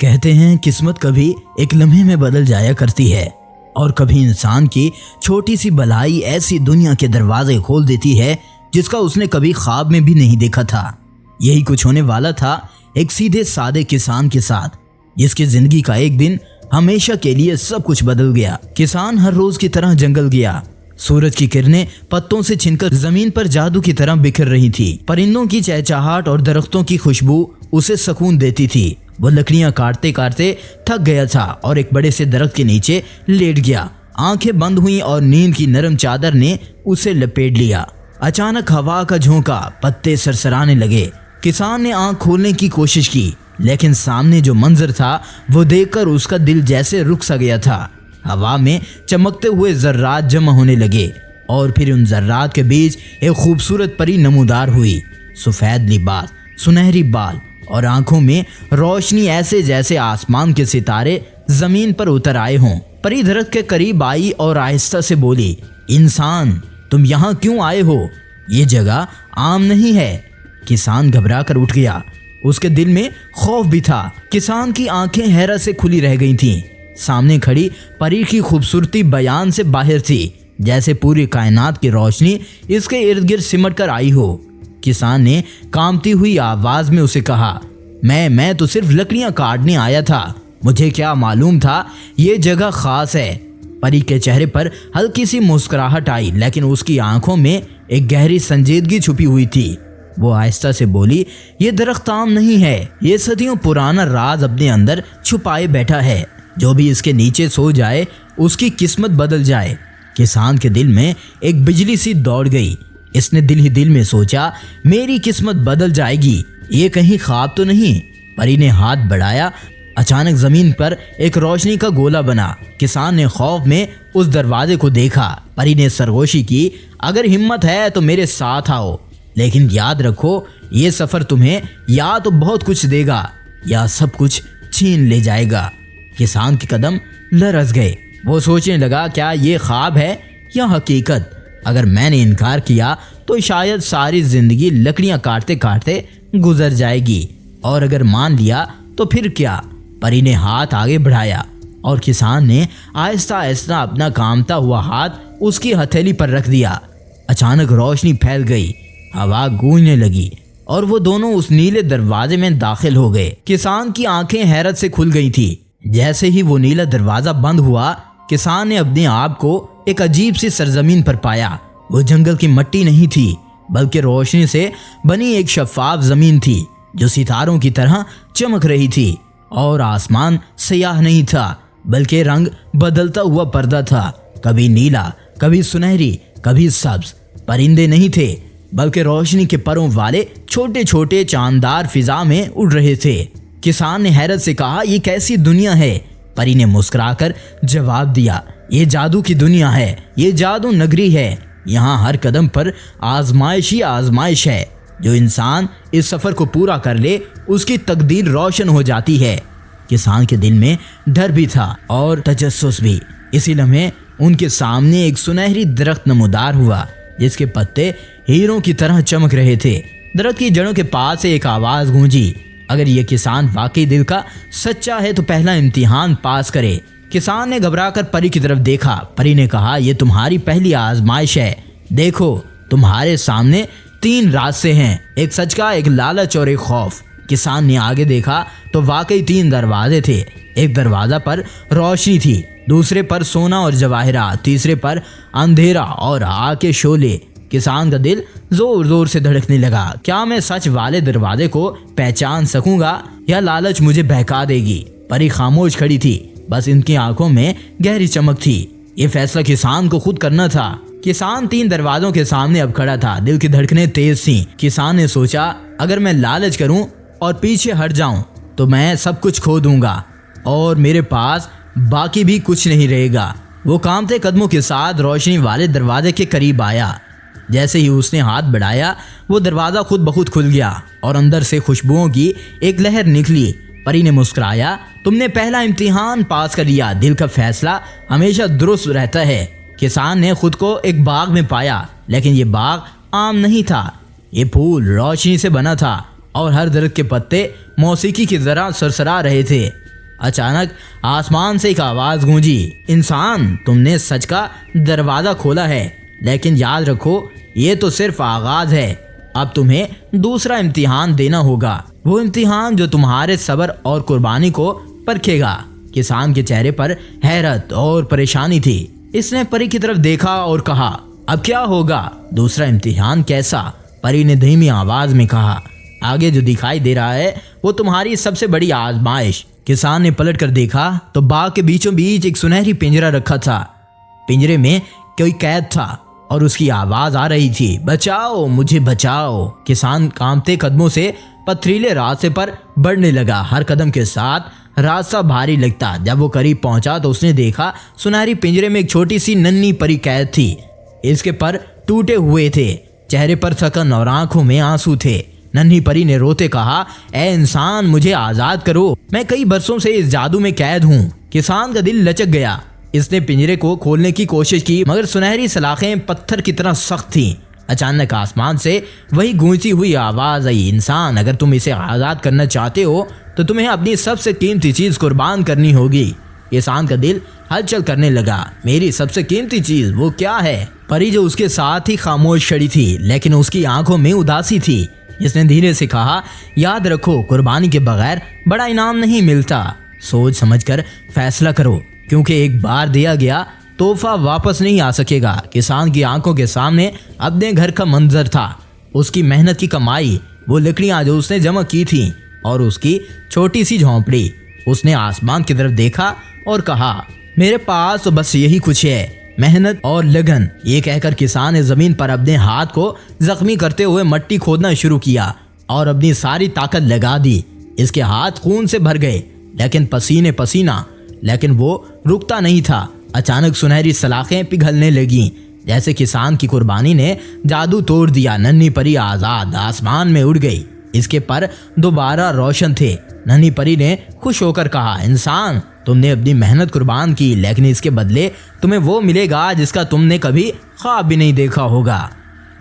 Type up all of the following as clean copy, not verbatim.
कहते हैं किस्मत कभी एक लम्हे में बदल जाया करती है और कभी इंसान की छोटी सी भलाई ऐसी दुनिया के दरवाजे खोल देती है जिसका उसने कभी ख्वाब में भी नहीं देखा था। यही कुछ होने वाला था एक सीधे सादे किसान के साथ, जिसकी जिंदगी का एक दिन हमेशा के लिए सब कुछ बदल गया। किसान हर रोज की तरह जंगल गया। सूरज की किरणें पत्तों से छिनकर जमीन पर जादू की तरह बिखर रही थी। परिंदों की चहचहाहट और दरख्तों की खुशबू उसे सुकून देती थी। वो लकड़ियां काटते काटते थक गया था और एक बड़े से दरख्त के नीचे लेट गया। आंखें बंद हुई और नींद की नरम चादर ने उसे लपेट लिया। अचानक हवा का झोंका, पत्ते सरसराने लगे। किसान ने आंख खोलने की कोशिश की, लेकिन सामने जो मंजर था वो देखकर उसका दिल जैसे रुक सा गया था। हवा में चमकते हुए जर्रात जमा होने लगे और फिर उन जर्रात के बीच एक खूबसूरत परी नमूदार हुई। सफेद लिबास, सुनहरी बाल और आंखों में रोशनी, ऐसे जैसे आसमान के सितारे जमीन पर उतर आए हों। परी दरख्त के करीब आई और आहिस्ता से बोली, इंसान, तुम यहाँ क्यों आए हो? ये जगह आम नहीं है। किसान घबरा कर उठ गया। उसके दिल में खौफ भी था। किसान की आंखें हैरत से खुली रह गई थीं। सामने खड़ी परी की खूबसूरती बयान से बाहर थी, जैसे पूरी कायनात की रोशनी इसके इर्द गिर्द सिमट कर आई हो। किसान ने कांपती हुई आवाज में उसे कहा, मैं तो सिर्फ लकड़ियां काटने आया था। मुझे क्या मालूम था ये जगह खास है। परी के चेहरे पर हल्की सी मुस्कुराहट आई, लेकिन उसकी आंखों में एक गहरी संजीदगी छुपी हुई थी। वो आहिस्ता से बोली, ये दरख्त आम नहीं है। ये सदियों पुराना राज अपने अंदर छुपाए बैठा है। जो भी इसके नीचे सो जाए उसकी किस्मत बदल जाए। किसान के दिल में एक बिजली सी दौड़ गई। इसने दिल ही दिल में सोचा, मेरी किस्मत बदल जाएगी। ये कहीं ख्वाब तो नहीं। परी ने हाथ बढ़ाया। अचानक जमीन पर एक रोशनी का गोला बना। किसान ने खौफ में उस दरवाजे को देखा। परी ने सरगोशी की, अगर हिम्मत है तो मेरे साथ आओ, लेकिन याद रखो ये सफर तुम्हें या तो बहुत कुछ देगा या सब कुछ छीन ले जाएगा। किसान के कदम लरस गए। वो सोचने लगा, क्या ये ख्वाब है या हकीकत? अगर मैंने इनकार किया तो शायद सारी जिंदगी लकड़ियां काटते काटते गुजर जाएगी, और अगर मान लिया तो फिर क्या? परी ने हाथ आगे बढ़ाया और किसान ने आहिस्ता आहिस्ता अपना कांपता हुआ हाथ उसकी हथेली पर रख दिया। अचानक रोशनी फैल गई, हवा गूंजने लगी और वो दोनों उस नीले दरवाजे में दाखिल हो गए। किसान की आंखें हैरत से खुल गई थी। जैसे ही वो नीला दरवाजा बंद हुआ, किसान ने अपने आप को एक अजीब सी सरजमीन पर पाया। वो जंगल की मिट्टी नहीं थी, बल्कि रोशनी से बनी एक शफाफ जमीन थी जो सितारों की तरह चमक रही थी। और आसमान स्याह नहीं था, बल्कि रंग बदलता हुआ पर्दा था, कभी नीला, कभी सुनहरी, कभी सब्ज। परिंदे नहीं थे, बल्कि रोशनी के परों वाले छोटे छोटे चांदार फिजा में उड़ रहे थे। किसान ने हैरत से कहा, ये कैसी दुनिया है? परी ने मुस्कुराकर जवाब दिया, ये जादू की दुनिया है, ये जादू नगरी है। यहाँ हर कदम पर आजमाइश ही आजमाइश है। जो इंसान इस सफर को पूरा कर ले उसकी तकदीर रोशन हो जाती है। किसान के दिल में डर भी था और तजस्सुस भी। इसी लम्हे उनके सामने एक सुनहरी दरख्त नमूदार हुआ, जिसके पत्ते हीरों की तरह चमक रहे थे। दरख्त की जड़ों के पास से एक आवाज गूंजी, अगर ये किसान वाकई दिल का सच्चा है तो पहला इम्तिहान पास करे। किसान ने घबराकर परी की तरफ देखा। परी ने कहा, ये तुम्हारी पहली आजमाइश है। देखो, तुम्हारे सामने 3 रास्ते हैं, एक सच का, एक लालच और एक खौफ। किसान ने आगे देखा तो वाकई 3 दरवाजे थे। एक दरवाजा पर रोशनी थी, दूसरे पर सोना और जवाहरात, तीसरे पर अंधेरा और आग के शोले। किसान का दिल जोर जोर से धड़कने लगा। क्या मैं सच वाले दरवाजे को पहचान सकूंगा या लालच मुझे बहका देगी? परी खामोश खड़ी थी, बस इनकी आंखों में गहरी चमक थी। ये फैसला किसान को खुद करना था। किसान 3 दरवाजों के सामने अब खड़ा था। दिल की धड़कनें तेज थीं। किसान ने सोचा, अगर मैं लालच करूं और पीछे हट जाऊं तो मैं सब कुछ खो दूंगा और मेरे पास बाकी भी कुछ नहीं रहेगा। वो कांपते कदमों के साथ रोशनी वाले दरवाजे के करीब आया। जैसे ही उसने हाथ बढ़ाया, वो दरवाजा खुद ब खुद खुल गया और अंदर से खुशबुओं की एक लहर निकली। परी ने मुस्कुराया, तुमने पहला इम्तिहान पास कर लिया। दिल का फैसला हमेशा दुरुस्त रहता है। किसान ने खुद को एक बाग में पाया, लेकिन ये बाग आम नहीं था। ये फूल रोशनी से बना था और हर दरख्त के पत्ते मौसीकी की तरह सरसरा रहे थे। अचानक आसमान से एक आवाज गूंजी, इंसान तुमने सच का दरवाजा खोला है, लेकिन याद रखो ये तो सिर्फ आगाज है। अब तुम्हें दूसरा इम्तिहान देना होगा, वो इम्तिहान जो तुम्हारे सब्र और कुर्बानी को परखेगा। किसान के चेहरे पर हैरत और परेशानी थी। इसने परी की तरफ देखा और कहा, अब क्या होगा? दूसरा इम्तिहान कैसा? परी ने धीमी आवाज में कहा, आगे जो दिखाई दे रहा है वो तुम्हारी सबसे बड़ी आजमाइश। किसान ने पलट कर देखा तो बाग के बीचों बीच एक सुनहरी पिंजरा रखा था। पिंजरे में कोई कैद था और उसकी आवाज आ रही थी, बचाओ मुझे बचाओ। किसान कांपते कदमों से पथरीले रास्ते पर बढ़ने लगा। हर कदम के साथ रास्ता भारी लगता। जब वो करीब पहुंचा तो उसने देखा सुनहरी पिंजरे में एक छोटी सी नन्ही परी कैद थी। इसके पर टूटे हुए थे, चेहरे पर थकन और आंखों में आंसू थे। नन्ही परी ने रोते कहा, ए इंसान मुझे आजाद करो, मैं कई बरसों से इस जादू में कैद हूँ। किसान का दिल लचक गया। इसने पिंजरे को खोलने की कोशिश की मगर सुनहरी सलाखें पत्थर की तरह सख्त थीं। अचानक आसमान से वही गूंजती हुई आवाज आई, इंसान अगर तुम इसे आजाद करना चाहते हो तो तुम्हें अपनी सबसे कीमती चीज कुर्बान करनी होगी। किसान का दिल हलचल करने लगा, मेरी सबसे कीमती चीज वो क्या है? परी जो उसके साथ ही खामोश खड़ी थी लेकिन उसकी आंखों में उदासी थी। इसने धीरे से कहा, याद रखो कुर्बानी के बगैर बड़ा इनाम नहीं मिलता। सोच समझकर फैसला करो, क्योंकि एक बार दिया गया तोहफा वापस नहीं आ सकेगा। किसान की आंखों के सामने अपने घर का मंजर था, उसकी मेहनत की कमाई, वो लकड़ियां जो उसने जमा की थी और उसकी छोटी सी झोंपड़ी। उसने आसमान की तरफ देखा और कहा, मेरे पास तो बस यही कुछ है, मेहनत और लगन। ये कहकर किसान ने जमीन पर अपने हाथ को जख्मी करते हुए मट्टी खोदना शुरू किया और अपनी सारी ताकत लगा दी। इसके हाथ खून से भर गए लेकिन पसीने पसीना, लेकिन वो रुकता नहीं था। अचानक सुनहरी सलाखें पिघलने लगीं, जैसे किसान की कुर्बानी ने जादू तोड़ दिया। नन्ही परी आजाद आसमान में उड़ गई। इसके पर दोबारा रोशन थे। नन्ही परी ने खुश होकर कहा, इंसान तुमने अपनी मेहनत कुर्बान की, लेकिन इसके बदले तुम्हें वो मिलेगा जिसका तुमने कभी ख्वाब भी नहीं देखा होगा।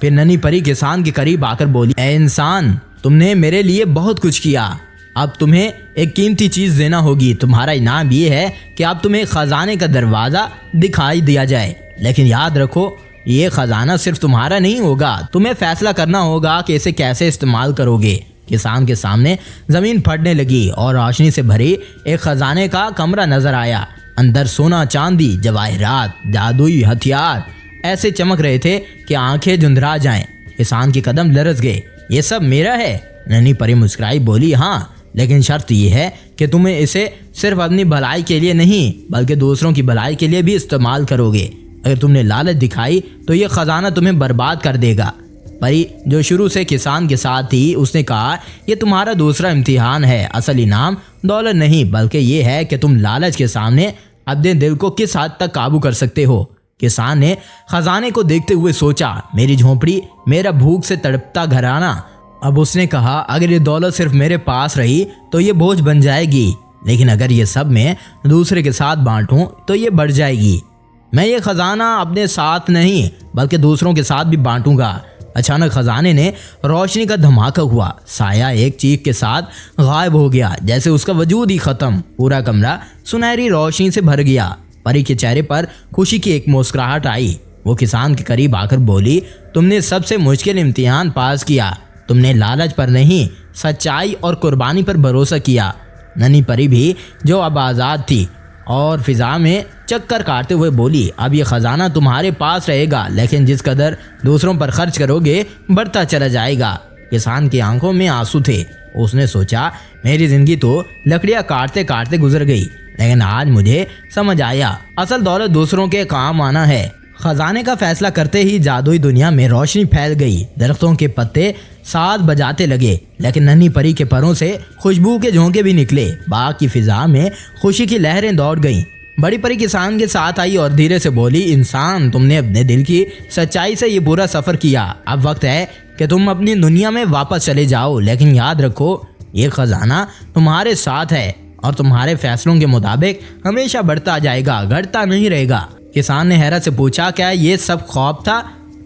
फिर नन्ही परी किसान के करीब आकर बोली, ऐ इंसान तुमने मेरे लिए बहुत कुछ किया, अब तुम्हें एक कीमती चीज देना होगी। तुम्हारा इनाम ये है कि अब तुम्हें खजाने का दरवाजा दिखाई दिया जाए, लेकिन याद रखो ये खजाना सिर्फ तुम्हारा नहीं होगा, तुम्हें फैसला करना होगा कि इसे कैसे इस्तेमाल करोगे। किसान के सामने जमीन फटने लगी और रोशनी से भरी एक खजाने का कमरा नजर आया। अंदर सोना चांदी जवाहरात जादुई हथियार ऐसे चमक रहे थे कि आंखें झुंधरा जाएं। किसान के कदम लरस गए। ये सब मेरा है? नन्ही परी मुस्कुराई बोली, हाँ, लेकिन शर्त यह है कि तुम्हें इसे सिर्फ अपनी भलाई के लिए नहीं बल्कि दूसरों की भलाई के लिए भी इस्तेमाल करोगे। अगर तुमने लालच दिखाई तो ये खजाना तुम्हें बर्बाद कर देगा। परी जो शुरू से किसान के साथ थी उसने कहा, यह तुम्हारा दूसरा इम्तिहान है। असल इनाम दौलत नहीं बल्कि ये है कि तुम लालच के सामने अपने दिल को किस हद तक काबू कर सकते हो। किसान ने खजाने को देखते हुए सोचा, मेरी झोंपड़ी, मेरा भूख से तड़पता घराना। अब उसने कहा, अगर ये दौलत सिर्फ मेरे पास रही तो ये बोझ बन जाएगी, लेकिन अगर ये सब मैं दूसरे के साथ बांटूं तो ये बढ़ जाएगी। मैं ये खजाना अपने साथ नहीं बल्कि दूसरों के साथ भी बांटूंगा। अचानक खजाने ने रोशनी का धमाका हुआ। साया एक चीख के साथ गायब हो गया, जैसे उसका वजूद ही खत्म। पूरा कमरा सुनहरी रोशनी से भर गया। परी के चेहरे पर खुशी की एक मुस्कुराहट आई। वो किसान के करीब आकर बोली, तुमने सबसे मुश्किल इम्तिहान पास किया। तुमने लालच पर नहीं, सच्चाई और कुर्बानी पर भरोसा किया। नन्ही परी भी जो अब आज़ाद थी और फिजा में चक्कर काटते हुए बोली, अब ये खजाना तुम्हारे पास रहेगा, लेकिन जिस कदर दूसरों पर खर्च करोगे बढ़ता चला जाएगा। किसान की आंखों में आंसू थे। उसने सोचा, मेरी जिंदगी तो लकड़ियां काटते काटते गुजर गई, लेकिन आज मुझे समझ आया असल दौलत दूसरों के काम आना है। खजाने का फैसला करते ही जादुई दुनिया में रोशनी फैल गई। दरख्तों के पत्ते साथ बजाते लगे, लेकिन नन्ही परी के परों से खुशबू के झोंके भी निकले। बाग की फिजा में खुशी की लहरें दौड़ गईं। बड़ी परी किसान के साथ आई और धीरे से बोली, इंसान तुमने अपने दिल की सच्चाई से ये पूरा सफर किया। अब वक्त है कि तुम अपनी दुनिया में वापस चले जाओ, लेकिन याद रखो ये खजाना तुम्हारे साथ है और तुम्हारे फैसलों के मुताबिक हमेशा बढ़ता जाएगा, घटता नहीं रहेगा। किसान ने हैरत से पूछा, क्या ये सब ख्वाब था?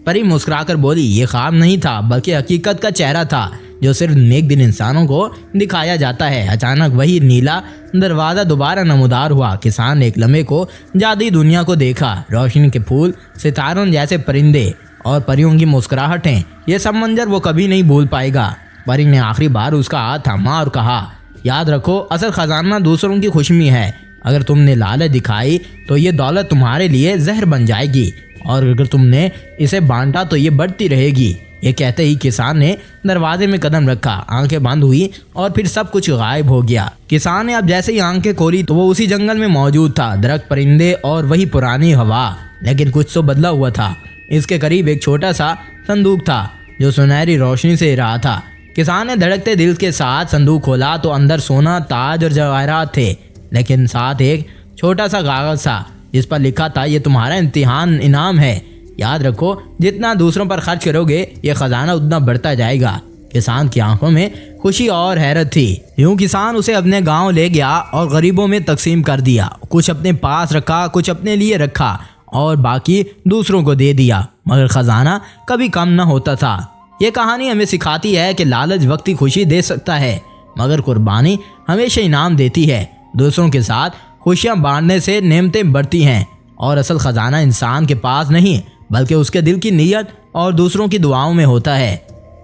परी मुस्कुराकर बोली, ये ख्वाब नहीं था बल्कि हकीकत का चेहरा था। जो सिर्फ नेक दिल इंसानों को दिखाया जाता है। अचानक वही नीला दरवाज़ा दोबारा नमूदार हुआ। किसान ने एक लम्हे को जादुई दुनिया को देखा। रोशनी के फूल, सितारों जैसे परिंदे और परियों की मुस्कुराहटें, ये सब मंजर वो कभी नहीं भूल पाएगा। परी ने आखिरी बार उसका हाथ थामा और कहा, याद रखो, असल खजाना दूसरों की खुशमी है। अगर तुमने लालच दिखाई तो ये दौलत तुम्हारे लिए जहर बन जाएगी, और अगर तुमने इसे बांटा तो ये बढ़ती रहेगी। ये कहते ही किसान ने दरवाजे में कदम रखा, आंखें बंद हुई और फिर सब कुछ गायब हो गया। किसान ने अब जैसे ही आंखें खोली तो वो उसी जंगल में मौजूद था, दरख्त, परिंदे और वही पुरानी हवा। लेकिन कुछ तो बदला हुआ था। इसके करीब एक छोटा सा संदूक था जो सुनहरी रोशनी से रहा था। किसान ने धड़कते दिल के साथ संदूक खोला तो अंदर सोना, ताज और जवाहरात थे, लेकिन साथ एक छोटा सा कागज था जिस पर लिखा था, ये तुम्हारा इम्तिहान इनाम है। याद रखो, जितना दूसरों पर खर्च करोगे ये खजाना उतना बढ़ता जाएगा। किसान की आंखों में खुशी और हैरत थी। यूं किसान उसे अपने गांव ले गया और गरीबों में तकसीम कर दिया। कुछ अपने पास रखा, कुछ अपने लिए रखा और बाकी दूसरों को दे दिया, मगर खजाना कभी कम न होता था। ये कहानी हमें सिखाती है कि लालच वक्ती खुशी दे सकता है, मगर कुर्बानी हमेशा इनाम देती है। दूसरों के साथ खुशियाँ बांटने से नेमतें बढ़ती हैं, और असल खजाना इंसान के पास नहीं बल्कि उसके दिल की नीयत और दूसरों की दुआओं में होता है।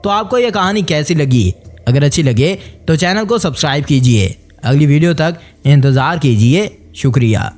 तो आपको यह कहानी कैसी लगी? अगर अच्छी लगे तो चैनल को सब्सक्राइब कीजिए। अगली वीडियो तक इंतज़ार कीजिए। शुक्रिया।